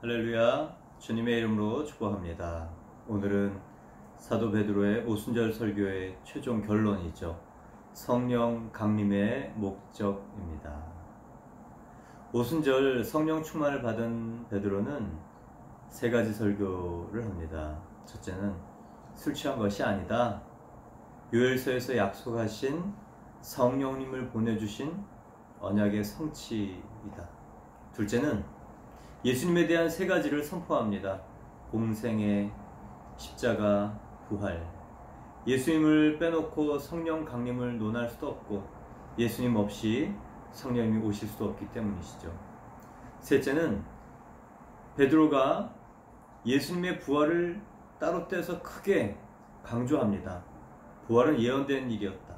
할렐루야, 주님의 이름으로 축복합니다. 오늘은 사도 베드로의 오순절 설교의 최종 결론이죠. 성령 강림의 목적입니다. 오순절 성령 충만을 받은 베드로는 세 가지 설교를 합니다. 첫째는 술 취한 것이 아니다. 요엘서에서 약속하신 성령님을 보내주신 언약의 성취이다. 둘째는 예수님에 대한 세 가지를 선포합니다. 공생애, 십자가, 부활. 예수님을 빼놓고 성령 강림을 논할 수도 없고 예수님 없이 성령님이 오실 수도 없기 때문이시죠. 셋째는 베드로가 예수님의 부활을 따로 떼서 크게 강조합니다. 부활은 예언된 일이었다.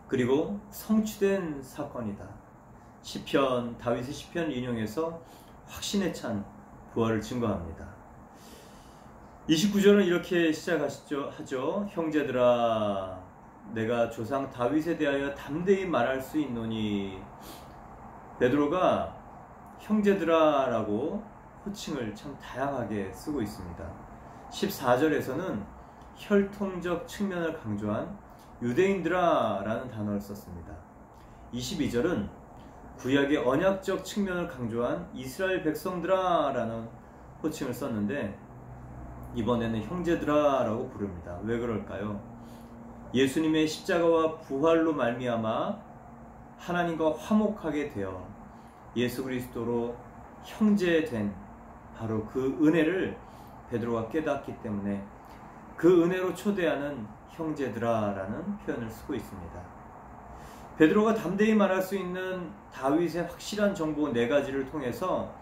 그리고 성취된 사건이다. 다윗의 시편 인용해서 확신에 찬 부활을 증거합니다. 29절은 이렇게 하죠. 형제들아, 내가 조상 다윗에 대하여 담대히 말할 수 있노니. 베드로가 형제들아 라고 호칭을 참 다양하게 쓰고 있습니다. 14절에서는 혈통적 측면을 강조한 유대인들아 라는 단어를 썼습니다. 22절은 구약의 언약적 측면을 강조한 이스라엘 백성들아 라는 호칭을 썼는데 이번에는 형제들아 라고 부릅니다. 왜 그럴까요? 예수님의 십자가와 부활로 말미암아 하나님과 화목하게 되어 예수 그리스도로 형제된 바로 그 은혜를 베드로가 깨닫기 때문에 그 은혜로 초대하는 형제들아 라는 표현을 쓰고 있습니다. 베드로가 담대히 말할 수 있는 다윗의 확실한 정보 네 가지를 통해서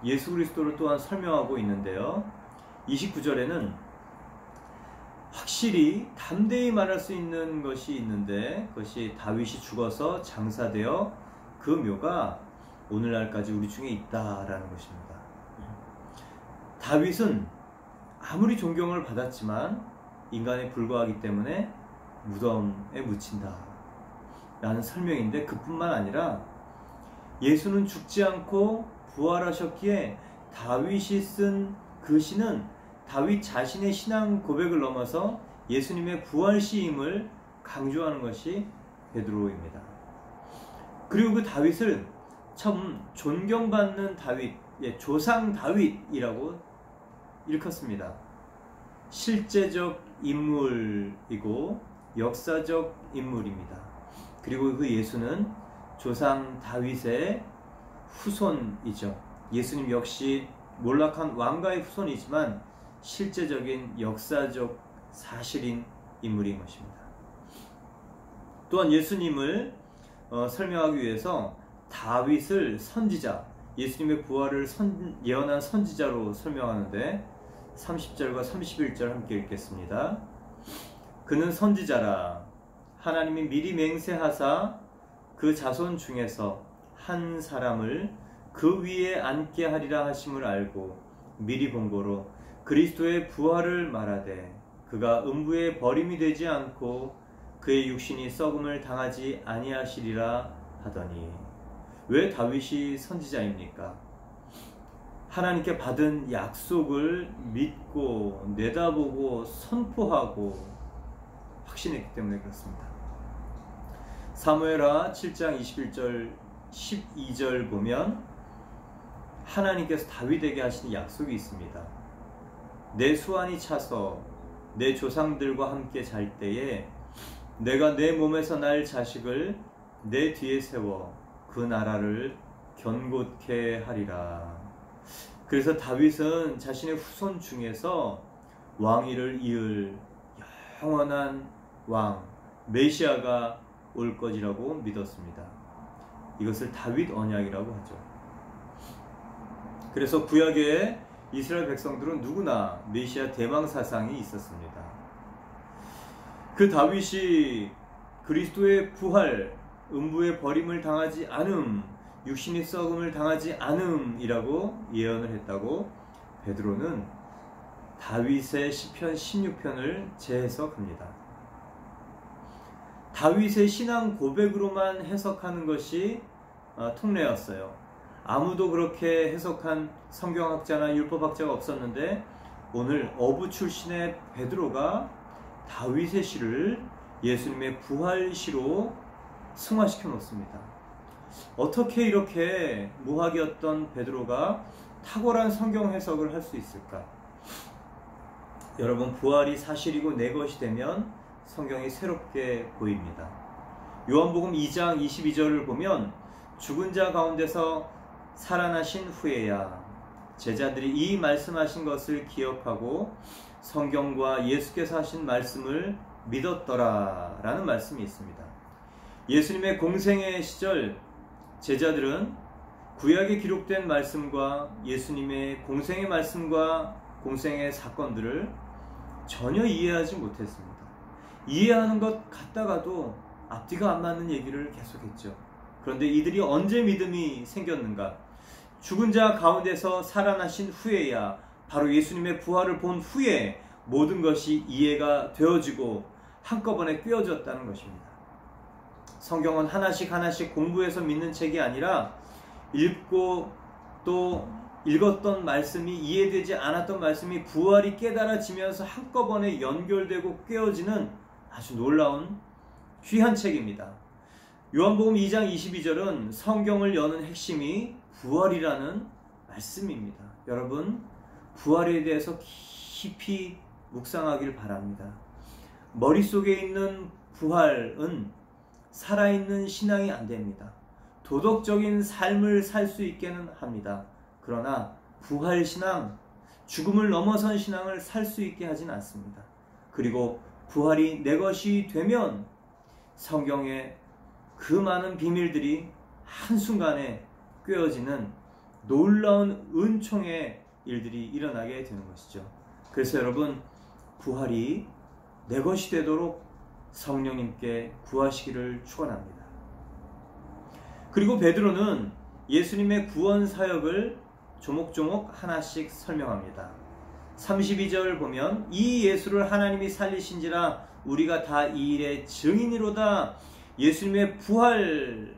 예수 그리스도를 또한 설명하고 있는데요. 29절에는 확실히 담대히 말할 수 있는 것이 있는데 그것이 다윗이 죽어서 장사되어 그 묘가 오늘날까지 우리 중에 있다라는 것입니다. 다윗은 아무리 존경을 받았지만 인간에 불과하기 때문에 무덤에 묻힌다 라는 설명인데 그뿐만 아니라 예수는 죽지 않고 부활하셨기에 다윗이 쓴 그 시는 다윗 자신의 신앙 고백을 넘어서 예수님의 부활 시임을 강조하는 것이 베드로입니다. 그리고 그 다윗을 참 존경받는 다윗, 조상 다윗이라고 일컫습니다. 실제적 인물이고 역사적 인물입니다. 그리고 그 예수는 조상 다윗의 후손이죠. 예수님 역시 몰락한 왕가의 후손이지만 실제적인 역사적 사실인 인물인 것입니다. 또한 예수님을 설명하기 위해서 다윗을 선지자, 예수님의 부활을 예언한 선지자로 설명하는데 30절과 31절 함께 읽겠습니다. 그는 선지자라. 하나님이 미리 맹세하사 그 자손 중에서 한 사람을 그 위에 앉게 하리라 하심을 알고 미리 본고로 그리스도의 부활을 말하되 그가 음부에 버림이 되지 않고 그의 육신이 썩음을 당하지 아니하시리라 하더니. 왜 다윗이 선지자입니까? 하나님께 받은 약속을 믿고 내다보고 선포하고 확신했기 때문에 그렇습니다. 사무엘하 7장 21절 12절 보면 하나님께서 다윗에게 하신 약속이 있습니다. 내 수완이 차서 내 조상들과 함께 잘 때에 내가 내 몸에서 날 자식을 내 뒤에 세워 그 나라를 견고케 하리라. 그래서 다윗은 자신의 후손 중에서 왕위를 이을 영원한 왕 메시아가 올 것이라고 믿었습니다. 이것을 다윗 언약이라고 하죠. 그래서 구약의 이스라엘 백성들은 누구나 메시아 대망 사상이 있었습니다. 그 다윗이 그리스도의 부활, 음부의 버림을 당하지 않음, 육신의 썩음을 당하지 않음이라고 예언을 했다고 베드로는 다윗의 시편 16편을 재해석합니다. 다윗의 신앙 고백으로만 해석하는 것이 통례였어요. 아무도 그렇게 해석한 성경학자나 율법학자가 없었는데 오늘 어부 출신의 베드로가 다윗의 시를 예수님의 부활시로 승화시켜 놓습니다. 어떻게 이렇게 무학이었던 베드로가 탁월한 성경 해석을 할 수 있을까? 여러분, 부활이 사실이고 내 것이 되면 성경이 새롭게 보입니다. 요한복음 2장 22절을 보면 죽은 자 가운데서 살아나신 후에야 제자들이 이 말씀하신 것을 기억하고 성경과 예수께서 하신 말씀을 믿었더라 라는 말씀이 있습니다. 예수님의 공생애 시절 제자들은 구약에 기록된 말씀과 예수님의 공생의 말씀과 공생의 사건들을 전혀 이해하지 못했습니다. 이해하는 것 같다가도 앞뒤가 안 맞는 얘기를 계속했죠. 그런데 이들이 언제 믿음이 생겼는가? 죽은 자 가운데서 살아나신 후에야, 바로 예수님의 부활을 본 후에 모든 것이 이해가 되어지고 한꺼번에 꿰어졌다는 것입니다. 성경은 하나씩 하나씩 공부해서 믿는 책이 아니라 읽고 또 읽었던 말씀이 이해되지 않았던 말씀이 부활이 깨달아지면서 한꺼번에 연결되고 꿰어지는 아주 놀라운 귀한 책입니다. 요한복음 2장 22절은 성경을 여는 핵심이 부활이라는 말씀입니다. 여러분, 부활에 대해서 깊이 묵상하길 바랍니다. 머릿속에 있는 부활은 살아있는 신앙이 안 됩니다. 도덕적인 삶을 살 수 있게는 합니다. 그러나 부활신앙, 죽음을 넘어선 신앙을 살 수 있게 하진 않습니다. 그리고 부활이 내 것이 되면 성경의 그 많은 비밀들이 한순간에 꿰어지는 놀라운 은총의 일들이 일어나게 되는 것이죠. 그래서 여러분, 부활이 내 것이 되도록 성령님께 구하시기를 축원합니다. 그리고 베드로는 예수님의 구원 사역을 조목조목 하나씩 설명합니다. 32절 보면 이 예수를 하나님이 살리신지라 우리가 다 이 일의 증인이로다. 예수님의 부활의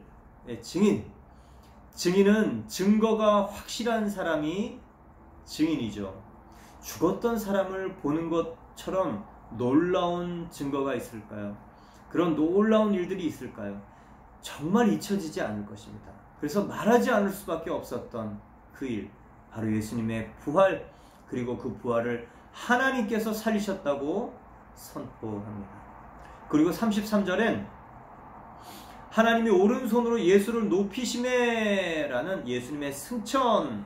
증인은 증거가 확실한 사람이 증인이죠. 죽었던 사람을 보는 것처럼 놀라운 증거가 있을까요? 그런 놀라운 일들이 있을까요? 정말 잊혀지지 않을 것입니다. 그래서 말하지 않을 수밖에 없었던 그 일, 바로 예수님의 부활, 그리고 그 부활을 하나님께서 살리셨다고 선포합니다. 그리고 33절엔 하나님이 오른손으로 예수를 높이심에 라는 예수님의 승천,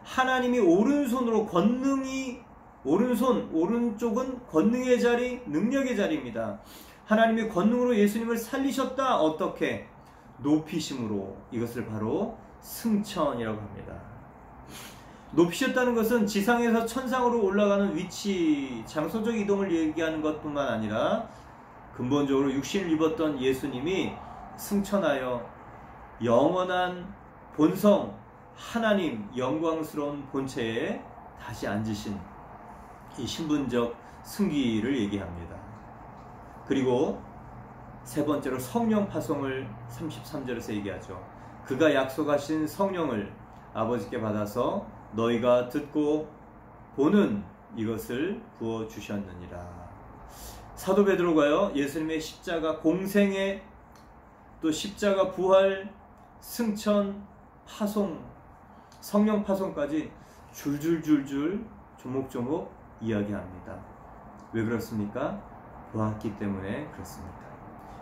하나님이 오른손으로 권능이, 오른쪽은 권능의 자리, 능력의 자리입니다. 하나님이 권능으로 예수님을 살리셨다. 어떻게? 높이심으로. 이것을 바로 승천이라고 합니다. 높이셨다는 것은 지상에서 천상으로 올라가는 위치, 장소적 이동을 얘기하는 것뿐만 아니라 근본적으로 육신을 입었던 예수님이 승천하여 영원한 본성, 하나님 영광스러운 본체에 다시 앉으신 이 신분적 승기를 얘기합니다. 그리고 세 번째로 성령 파송을 33절에서 얘기하죠. 그가 약속하신 성령을 아버지께 받아서 너희가 듣고 보는 이것을 부어주셨느니라. 사도 베드로가요, 예수님의 십자가 공생애, 또 십자가 부활, 승천, 파송, 성령 파송까지 줄줄줄줄 조목조목 이야기합니다. 왜 그렇습니까? 보았기 때문에 그렇습니다.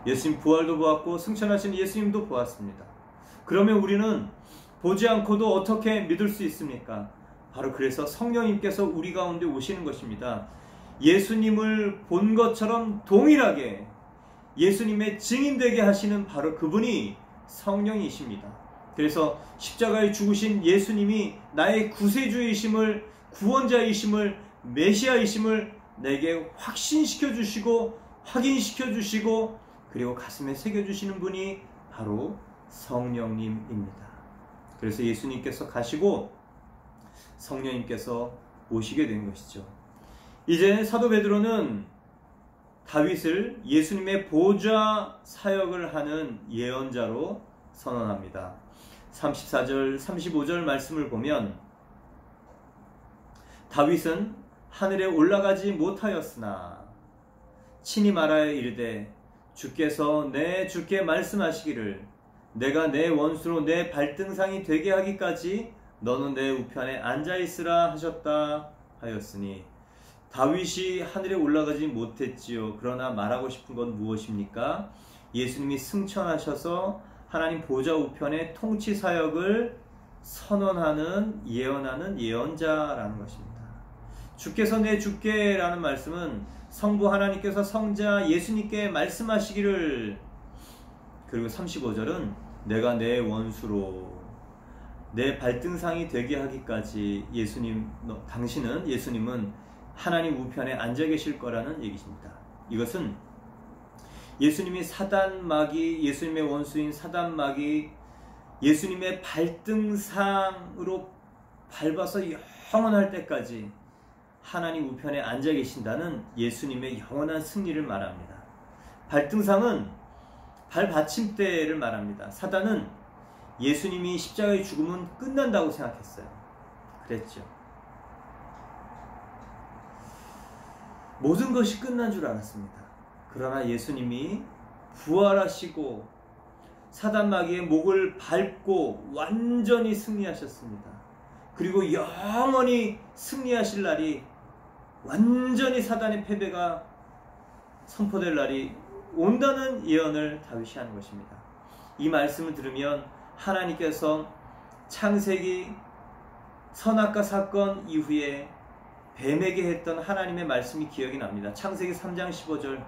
예수님 부활도 보았고 승천하신 예수님도 보았습니다. 그러면 우리는 보지 않고도 어떻게 믿을 수 있습니까? 바로 그래서 성령님께서 우리 가운데 오시는 것입니다. 예수님을 본 것처럼 동일하게 예수님의 증인되게 하시는 바로 그분이 성령이십니다. 그래서 십자가에 죽으신 예수님이 나의 구세주이심을, 구원자이심을, 메시아이심을 내게 확신시켜 주시고 확인시켜 주시고 그리고 가슴에 새겨 주시는 분이 바로 성령님입니다. 그래서 예수님께서 가시고 성령님께서 오시게 된 것이죠. 이제 사도 베드로는 다윗을 예수님의 보좌 사역을 하는 예언자로 선언합니다. 34절, 35절 말씀을 보면 다윗은 하늘에 올라가지 못하였으나 친히 말하여 이르되 주께서 내 주께 말씀하시기를 내가 내 원수로 내 발등상이 되게 하기까지 너는 내 우편에 앉아있으라 하셨다 하였으니 다윗이 하늘에 올라가지 못했지요. 그러나 말하고 싶은 건 무엇입니까? 예수님이 승천하셔서 하나님 보좌 우편의 통치 사역을 선언하는 예언하는 예언자라는 것입니다. 주께서 내 주께 라는 말씀은 성부 하나님께서 성자 예수님께 말씀하시기를, 그리고 35절은 내가 내 원수로 내 발등상이 되게 하기까지 예수님은 하나님 우편에 앉아 계실 거라는 얘기입니다. 이것은 예수님이 예수님의 원수인 사단 마귀 예수님의 발등상으로 밟아서 영원할 때까지 하나님 우편에 앉아 계신다는 예수님의 영원한 승리를 말합니다. 발등상은 발받침대를 말합니다. 사단은 예수님이 십자가의 죽음은 끝난다고 생각했어요. 그랬죠. 모든 것이 끝난 줄 알았습니다. 그러나 예수님이 부활하시고 사단 마귀의 목을 밟고 완전히 승리하셨습니다. 그리고 영원히 승리하실 날이, 완전히 사단의 패배가 선포될 날이 온다는 예언을 다윗이 하는 것입니다. 이 말씀을 들으면 하나님께서 창세기 선악과 사건 이후에 뱀에게 했던 하나님의 말씀이 기억이 납니다. 창세기 3장 15절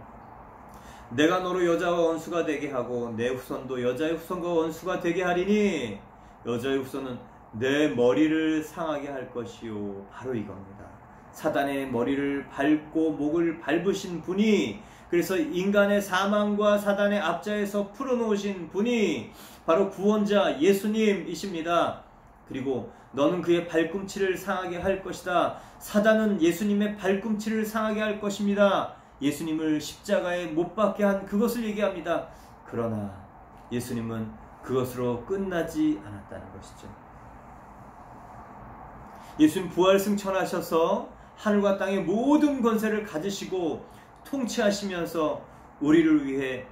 내가 너로 여자와 원수가 되게 하고 내 후손도 여자의 후손과 원수가 되게 하리니 여자의 후손은 내 머리를 상하게 할 것이요. 바로 이겁니다. 사단의 머리를 밟고 목을 밟으신 분이, 그래서 인간의 사망과 사단의 압자에서 풀어놓으신 분이 바로 구원자 예수님이십니다. 그리고 너는 그의 발꿈치를 상하게 할 것이다. 사단은 예수님의 발꿈치를 상하게 할 것입니다. 예수님을 십자가에 못 박게 한 그것을 얘기합니다. 그러나 예수님은 그것으로 끝나지 않았다는 것이죠. 예수님 부활 승천하셔서 하늘과 땅의 모든 권세를 가지시고 통치하시면서 우리를 위해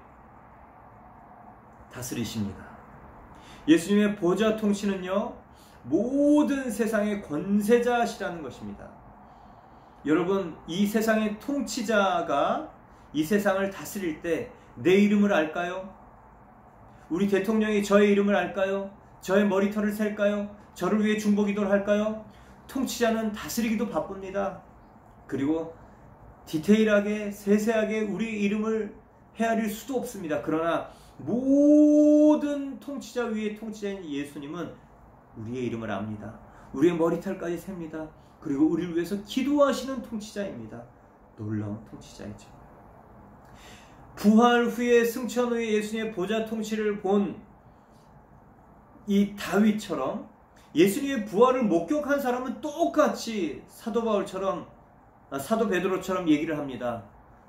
다스리십니다. 예수님의 보좌 통치는요, 모든 세상의 권세자시라는 것입니다. 여러분, 이 세상의 통치자가 이 세상을 다스릴 때 내 이름을 알까요? 우리 대통령이 저의 이름을 알까요? 저의 머리털을 셀까요? 저를 위해 중보기도를 할까요? 통치자는 다스리기도 바쁩니다. 그리고 디테일하게 세세하게 우리 이름을 헤아릴 수도 없습니다. 그러나 모든 통치자 위에 통치자인 예수님은 우리의 이름을 압니다. 우리의 머리털까지 셉니다. 그리고 우리를 위해서 기도하시는 통치자입니다. 놀라운 통치자이죠. 부활 후에 승천 후에 예수님의 보좌 통치를 본 이 다윗처럼 예수님의 부활을 목격한 사람은 똑같이 사도 베드로처럼 얘기를 합니다.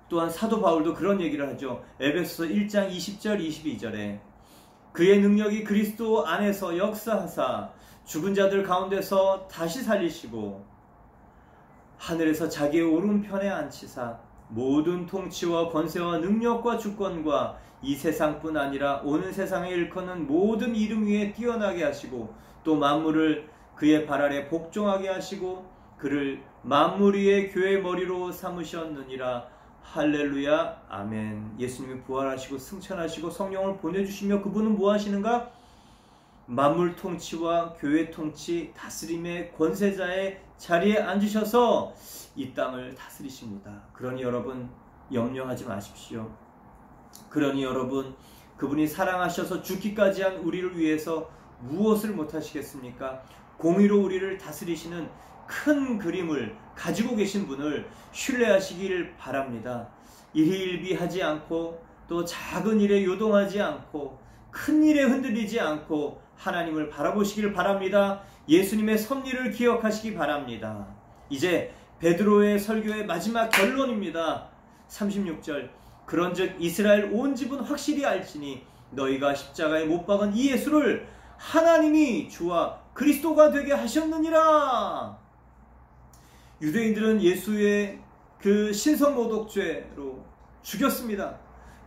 또한 사도 바울도 그런 얘기를 하죠. 에베소서 1장 20절 22절에 그의 능력이 그리스도 안에서 역사하사 죽은 자들 가운데서 다시 살리시고 하늘에서 자기의 오른편에 앉히사 모든 통치와 권세와 능력과 주권과 이 세상뿐 아니라 오는 세상에 일컫는 모든 이름 위에 뛰어나게 하시고 또 만물을 그의 발 아래 복종하게 하시고 그를 만물 위의 교회의 머리로 삼으셨느니라. 할렐루야 아멘. 예수님이 부활하시고 승천하시고 성령을 보내주시며 그분은 뭐 하시는가? 만물 통치와 교회 통치 다스림의 권세자의 자리에 앉으셔서 이 땅을 다스리십니다. 그러니 여러분 염려하지 마십시오. 그러니 여러분 그분이 사랑하셔서 죽기까지 한 우리를 위해서 무엇을 못하시겠습니까? 공의로 우리를 다스리시는 큰 그림을 가지고 계신 분을 신뢰하시길 바랍니다. 일희일비하지 않고 또 작은 일에 요동하지 않고 큰 일에 흔들리지 않고 하나님을 바라보시길 바랍니다. 예수님의 섭리를 기억하시기 바랍니다. 이제 베드로의 설교의 마지막 결론입니다. 36절 그런즉 이스라엘 온 집은 확실히 알지니 너희가 십자가에 못 박은 이 예수를 하나님이 주와 그리스도가 되게 하셨느니라. 유대인들은 예수의 그 신성모독죄로 죽였습니다.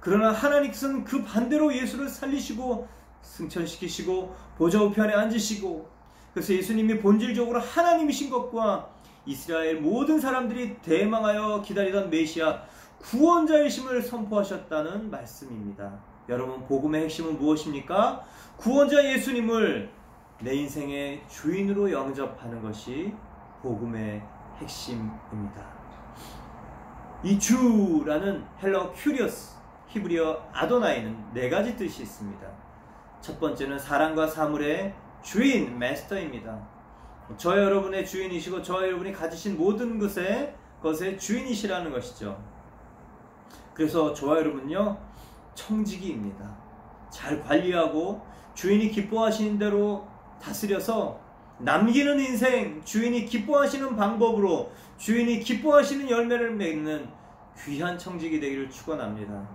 그러나 하나님께서는 그 반대로 예수를 살리시고 승천시키시고 보좌 우편에 앉으시고, 그래서 예수님이 본질적으로 하나님이신 것과 이스라엘 모든 사람들이 대망하여 기다리던 메시아 구원자이심을 선포하셨다는 말씀입니다. 여러분, 복음의 핵심은 무엇입니까? 구원자 예수님을 내 인생의 주인으로 영접하는 것이 복음의 핵심입니다. 이 주라는 헬라어 큐리오스, 히브리어 아도나이는 네 가지 뜻이 있습니다. 첫 번째는 사랑과 사물의 주인, 마스터입니다. 저 여러분의 주인이시고 저 여러분이 가지신 모든 것의 주인이시라는 것이죠. 그래서 저와 여러분요, 청지기입니다. 잘 관리하고 주인이 기뻐하시는 대로 다스려서 남기는 인생, 주인이 기뻐하시는 방법으로 주인이 기뻐하시는 열매를 맺는 귀한 청지기 되기를 축원합니다.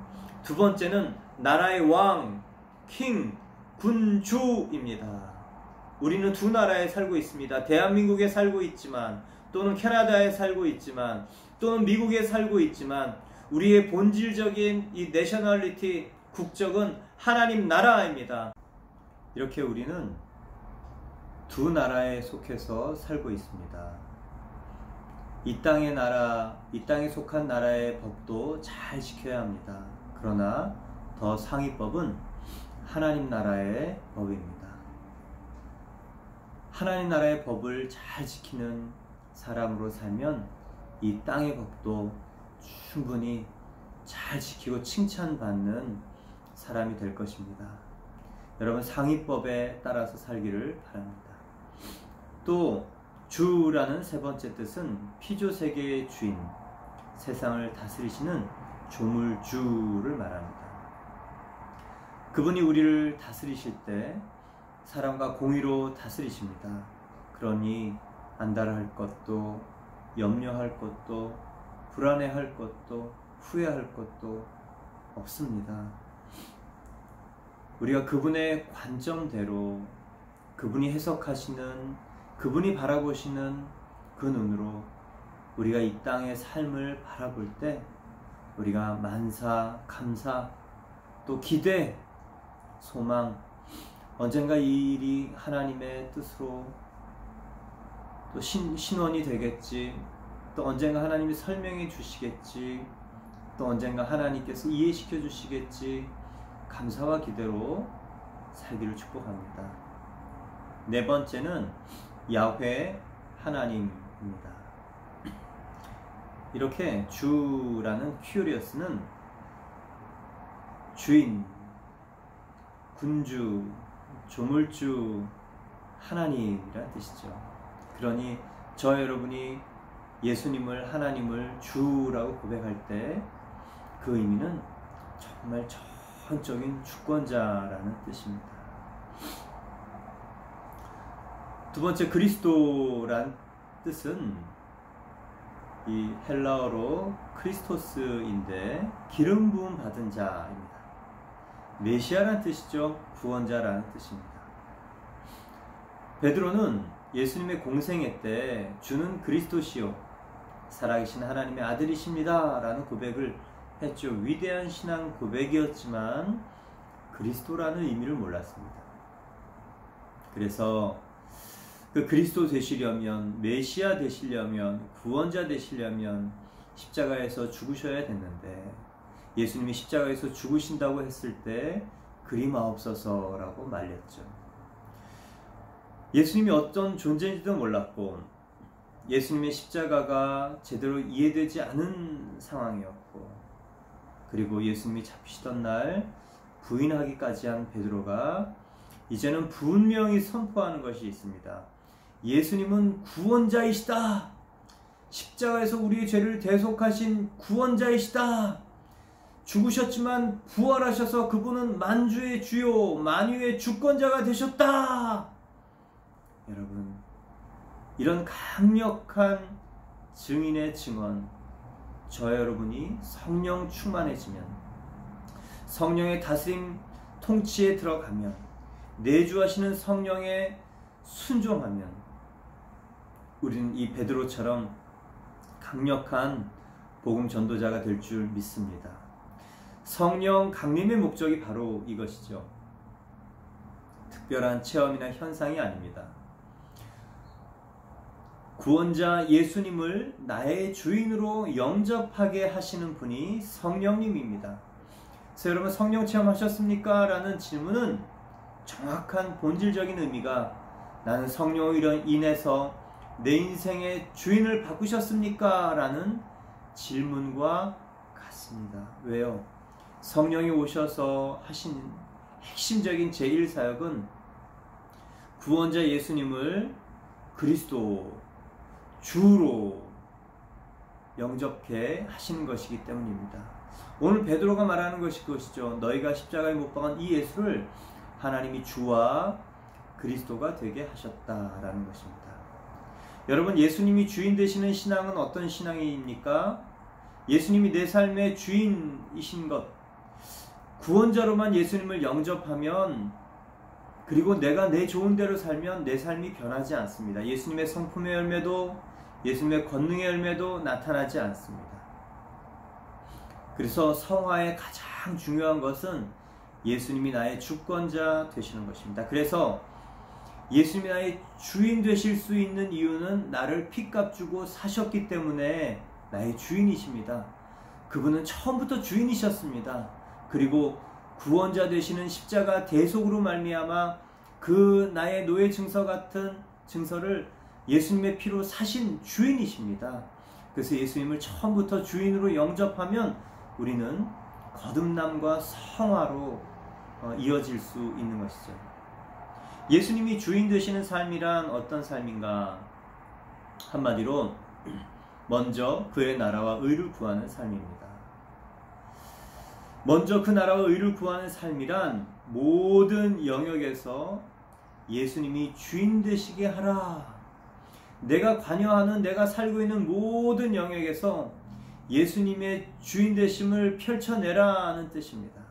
두 번째는 나라의 왕, 킹, 군주입니다. 우리는 두 나라에 살고 있습니다. 대한민국에 살고 있지만, 또는 캐나다에 살고 있지만, 또는 미국에 살고 있지만, 우리의 본질적인 이 내셔널리티, 국적은 하나님 나라입니다. 이렇게 우리는 두 나라에 속해서 살고 있습니다. 이 땅의 나라, 이 땅에 속한 나라의 법도 잘 지켜야 합니다. 그러나 더 상위법은 하나님 나라의 법입니다. 하나님 나라의 법을 잘 지키는 사람으로 살면 이 땅의 법도 충분히 잘 지키고 칭찬받는 사람이 될 것입니다. 여러분, 상위법에 따라서 살기를 바랍니다. 또 주라는 세 번째 뜻은 피조세계의 주인, 세상을 다스리시는 조물주를 말합니다. 그분이 우리를 다스리실 때 사랑과 공의로 다스리십니다. 그러니 안달할 것도, 염려할 것도, 불안해할 것도, 후회할 것도 없습니다. 우리가 그분의 관점대로, 그분이 해석하시는, 그분이 바라보시는 그 눈으로 우리가 이 땅의 삶을 바라볼 때 우리가 만사, 감사, 또 기대, 소망, 언젠가 이 일이 하나님의 뜻으로 또 신원이 되겠지, 또 언젠가 하나님이 설명해 주시겠지, 또 언젠가 하나님께서 이해시켜 주시겠지, 감사와 기대로 살기를 축복합니다. 네 번째는 야훼 하나님입니다. 이렇게 주라는 큐리어스는 주인, 군주, 조물주, 하나님이라는 뜻이죠. 그러니 저 여러분이 예수님을, 하나님을 주라고 고백할 때 그 의미는 정말 전적인 주권자라는 뜻입니다. 두 번째, 그리스도란 뜻은 이 헬라어로 크리스토스인데 기름 부음 받은 자입니다. 메시아라는 뜻이죠. 구원자라는 뜻입니다. 베드로는 예수님의 공생애 때 주는 그리스도시요 살아계신 하나님의 아들이십니다 라는 고백을 했죠. 위대한 신앙 고백이었지만 그리스도라는 의미를 몰랐습니다. 그래서 그 그리스도 되시려면, 메시아 되시려면, 구원자 되시려면 십자가에서 죽으셔야 됐는데, 예수님이 십자가에서 죽으신다고 했을 때 그리마옵소서라고 말렸죠. 예수님이 어떤 존재인지도 몰랐고, 예수님의 십자가가 제대로 이해되지 않은 상황이었고, 그리고 예수님이 잡히시던 날 부인하기까지 한 베드로가 이제는 분명히 선포하는 것이 있습니다. 예수님은 구원자이시다. 십자가에서 우리의 죄를 대속하신 구원자이시다. 죽으셨지만 부활하셔서 그분은 만주의 주요, 만유의 주권자가 되셨다. 여러분, 이런 강력한 증인의 증언, 저 여러분이 성령 충만해지면, 성령의 다스림 통치에 들어가면, 내주하시는 성령에 순종하면 우리는 이 베드로처럼 강력한 복음 전도자가 될 줄 믿습니다. 성령 강림의 목적이 바로 이것이죠. 특별한 체험이나 현상이 아닙니다. 구원자 예수님을 나의 주인으로 영접하게 하시는 분이 성령님입니다. 그래서 여러분 성령 체험하셨습니까? 라는 질문은 정확한 본질적인 의미가 나는 성령으로 인해서 내 인생의 주인을 바꾸셨습니까? 라는 질문과 같습니다. 왜요? 성령이 오셔서 하신 핵심적인 제1사역은 구원자 예수님을 그리스도 주로 영접케 하시는 것이기 때문입니다. 오늘 베드로가 말하는 것이 그것이죠. 너희가 십자가에 못 박은 이 예수를 하나님이 주와 그리스도가 되게 하셨다라는 것입니다. 여러분, 예수님이 주인 되시는 신앙은 어떤 신앙입니까? 예수님이 내 삶의 주인이신 것, 구원자로만 예수님을 영접하면, 그리고 내가 내 좋은 대로 살면 내 삶이 변하지 않습니다. 예수님의 성품의 열매도, 예수님의 권능의 열매도 나타나지 않습니다. 그래서 성화의 가장 중요한 것은 예수님이 나의 주권자 되시는 것입니다. 그래서 예수님이 나의 주인 되실 수 있는 이유는 나를 핏값 주고 사셨기 때문에 나의 주인이십니다. 그분은 처음부터 주인이셨습니다. 그리고 구원자 되시는 십자가 대속으로 말미암아 그 나의 노예 증서 같은 증서를 예수님의 피로 사신 주인이십니다. 그래서 예수님을 처음부터 주인으로 영접하면 우리는 거듭남과 성화로 이어질 수 있는 것이죠. 예수님이 주인 되시는 삶이란 어떤 삶인가? 한마디로 먼저 그의 나라와 의를 구하는 삶입니다. 먼저 그 나라와 의를 구하는 삶이란 모든 영역에서 예수님이 주인 되시게 하라. 내가 관여하는, 내가 살고 있는 모든 영역에서 예수님의 주인 되심을 펼쳐내라는 뜻입니다.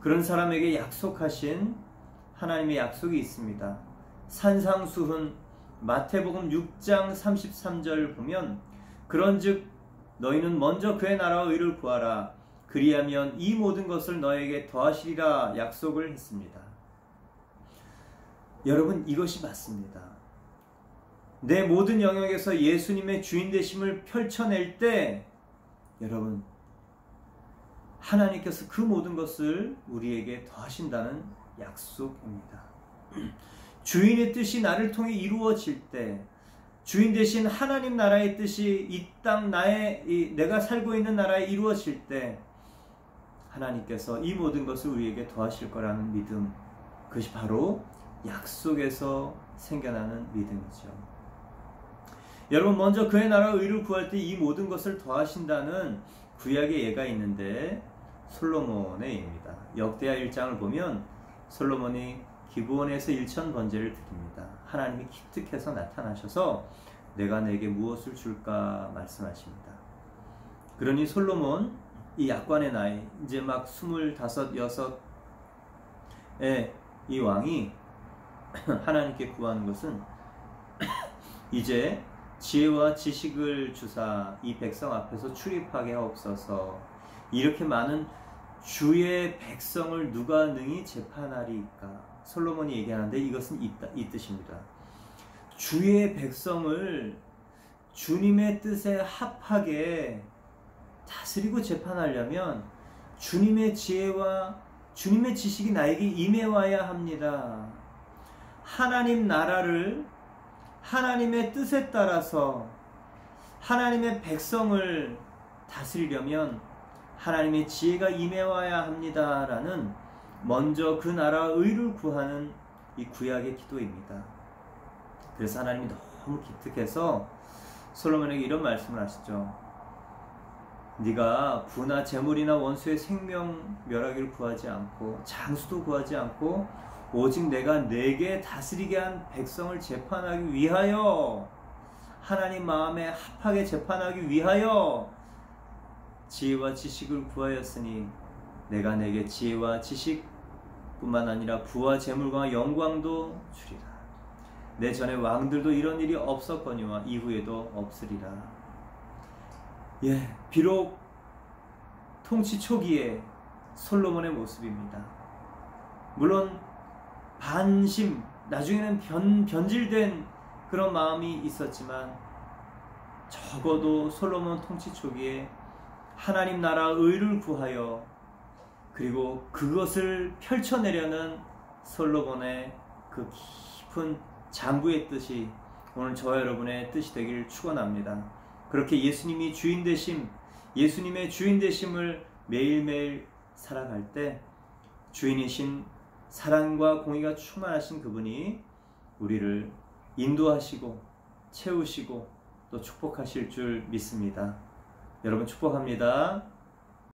그런 사람에게 약속하신 하나님의 약속이 있습니다. 산상수훈 마태복음 6장 33절 보면 그런즉 너희는 먼저 그의 나라와 의를 구하라. 그리하면 이 모든 것을 너에게 더하시리라 약속을 했습니다. 여러분, 이것이 맞습니다. 내 모든 영역에서 예수님의 주인 되심을 펼쳐낼 때 여러분, 하나님께서 그 모든 것을 우리에게 더하신다는 약속입니다. 주인의 뜻이 나를 통해 이루어질 때, 주인 되신 하나님 나라의 뜻이 이 땅 내가 살고 있는 나라에 이루어질 때 하나님께서 이 모든 것을 우리에게 더하실 거라는 믿음, 그것이 바로 약속에서 생겨나는 믿음이죠. 여러분, 먼저 그의 나라와 의를 구할 때 이 모든 것을 더하신다는 구약의 예가 있는데 솔로몬의 예입니다. 역대하 1장을 보면 솔로몬이 기브온에서 1천 번제를 드립니다. 하나님이 기특해서 나타나셔서 내가 내게 무엇을 줄까 말씀하십니다. 그러니 솔로몬, 이 약관의 나이 이제 막 25, 6의 이 왕이 하나님께 구하는 것은 이제 지혜와 지식을 주사 이 백성 앞에서 출입하게 하옵소서. 이렇게 많은 주의 백성을 누가 능히 재판하리까? 솔로몬이 얘기하는데 이것은 이 뜻입니다. 주의 백성을 주님의 뜻에 합하게 다스리고 재판하려면 주님의 지혜와 주님의 지식이 나에게 임해와야 합니다. 하나님 나라를 하나님의 뜻에 따라서 하나님의 백성을 다스리려면 하나님의 지혜가 임해와야 합니다라는 먼저 그 나라와 의를 구하는 이 구약의 기도입니다. 그래서 하나님이 너무 기특해서 솔로몬에게 이런 말씀을 하시죠. 네가 부나 재물이나 원수의 생명 멸하기를 구하지 않고 장수도 구하지 않고 오직 내가 내게 다스리게 한 백성을 재판하기 위하여, 하나님 마음에 합하게 재판하기 위하여 지혜와 지식을 구하였으니 내가 내게 지혜와 지식 뿐만 아니라 부와 재물과 영광도 주리라. 내 전에 왕들도 이런 일이 없었거니와 이후에도 없으리라. 비록 통치 초기에 솔로몬의 모습입니다. 물론 반심, 나중에는 변질된 그런 마음이 있었지만 적어도 솔로몬 통치 초기에 하나님 나라 의를 구하여 그리고 그것을 펼쳐내려는 솔로몬의 그 깊은 장부의 뜻이 오늘 저와 여러분의 뜻이 되길 축원합니다. 그렇게 예수님의 주인 되심을 매일매일 살아갈 때 주인이신 사랑과 공의가 충만하신 그분이 우리를 인도하시고 채우시고 또 축복하실 줄 믿습니다. 여러분 축복합니다.